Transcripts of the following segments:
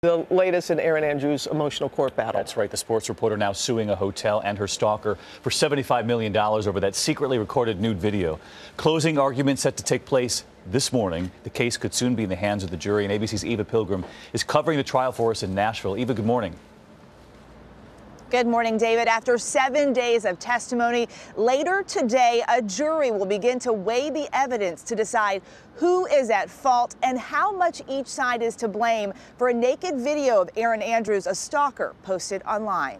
The latest in Erin Andrews' emotional court battle. That's right. The sports reporter now suing a hotel and her stalker for $75 million over that secretly recorded nude video. Closing arguments set to take place this morning. The case could soon be in the hands of the jury, and ABC's Eva Pilgrim is covering the trial for us in Nashville. Eva, good morning. Good morning, David. After 7 days of testimony, later today, a jury will begin to weigh the evidence to decide who is at fault and how much each side is to blame for a naked video of Erin Andrews, a stalker, posted online.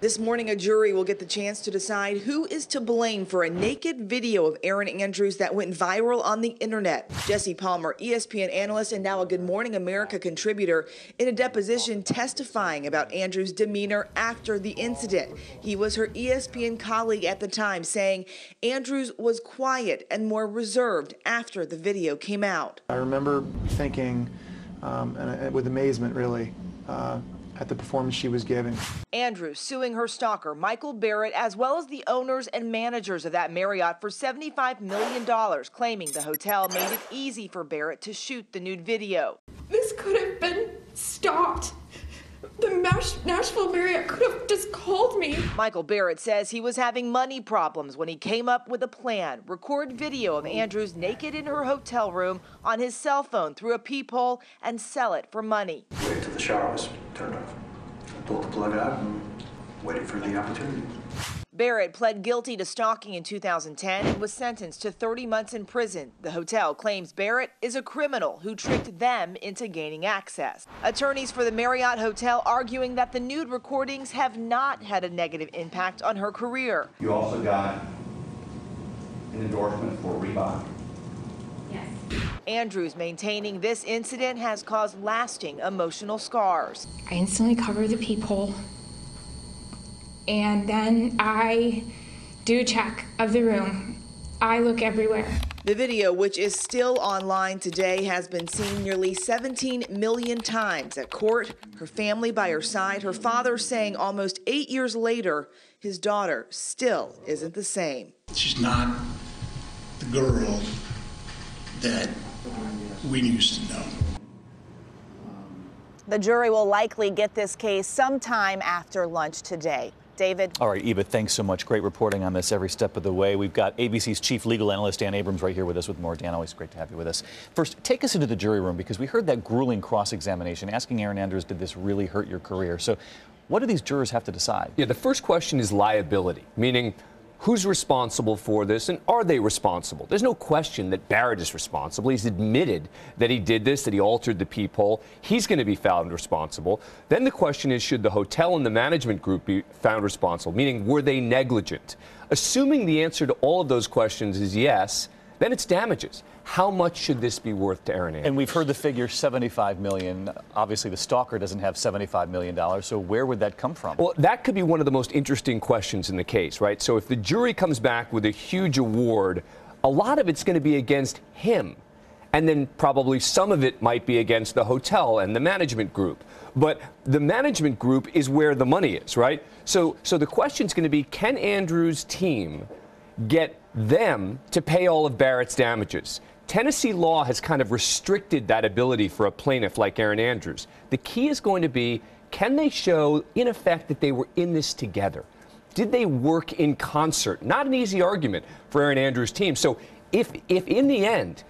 This morning, a jury will get the chance to decide who is to blame for a naked video of Erin Andrews that went viral on the internet. Jesse Palmer, ESPN analyst and now a Good Morning America contributor, in a deposition testifying about Andrews' demeanor after the incident. He was her ESPN colleague at the time, saying Andrews was quiet and more reserved after the video came out. I remember thinking, and with amazement really, at the performance she was giving. Andrews suing her stalker, Michael Barrett, as well as the owners and managers of that Marriott for $75 million, claiming the hotel made it easy for Barrett to shoot the nude video. This could have been stopped. The Nashville Marriott could have just called me. Michael Barrett says he was having money problems when he came up with a plan. Record video of Andrews naked in her hotel room on his cell phone through a peephole and sell it for money. Wait till the shower was turned off. I pulled the plug out and waited for the opportunity. Barrett pled guilty to stalking in 2010 and was sentenced to 30 months in prison. The hotel claims Barrett is a criminal who tricked them into gaining access. Attorneys for the Marriott Hotel arguing that the nude recordings have not had a negative impact on her career. You also got an endorsement for Reebok. Yes. Andrews maintaining this incident has caused lasting emotional scars. I instantly cover the peephole. And then I do a check of the room. I look everywhere. The video, which is still online today, has been seen nearly 17 million times at court, her family by her side, her father saying almost 8 years later, his daughter still isn't the same. She's not the girl that we used to know. The jury will likely get this case sometime after lunch today. David? All right, Eva, thanks so much. Great reporting on this every step of the way. We've got ABC's chief legal analyst, Dan Abrams, right here with us with more. Dan, always great to have you with us. First, take us into the jury room, because we heard that grueling cross-examination asking Erin Andrews, did this really hurt your career? So what do these jurors have to decide? Yeah, the first question is liability, meaning who's responsible for this and are they responsible? There's no question that Barrett is responsible. He's admitted that he did this, that he altered the peephole. He's going to be found responsible. Then the question is, should the hotel and the management group be found responsible, meaning were they negligent? Assuming the answer to all of those questions is yes, then it's damages. How much should this be worth to Erin Andrews? And we've heard the figure $75 million. Obviously, the stalker doesn't have $75 million. So where would that come from? Well, that could be one of the most interesting questions in the case, right? So if the jury comes back with a huge award, a lot of it's going to be against him. And then probably some of it might be against the hotel and the management group. But the management group is where the money is, right? So the question's going to be, can Andrews' team get them to pay all of Barrett's damages? Tennessee law has kind of restricted that ability for a plaintiff like Erin Andrews. The key is going to be, can they show, in effect, that they were in this together? Did they work in concert? Not an easy argument for Erin Andrews' team. So if in the end,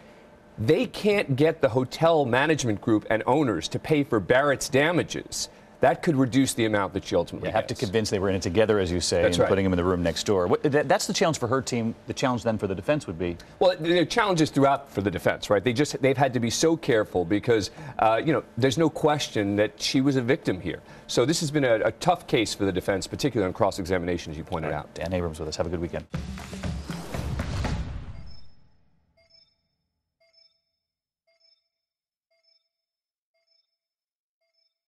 they can't get the hotel management group and owners to pay for Barrett's damages, that could reduce the amount that she ultimately have to convince they were in it together, as you say, That's and right. putting them in the room next door. That's the challenge for her team. The challenge then for the defense would be? Well, there are challenges throughout for the defense, right? They've had to be so careful because, there's no question that she was a victim here. So this has been a tough case for the defense, particularly on cross-examination, as you pointed out. Dan Abrams with us. Have a good weekend.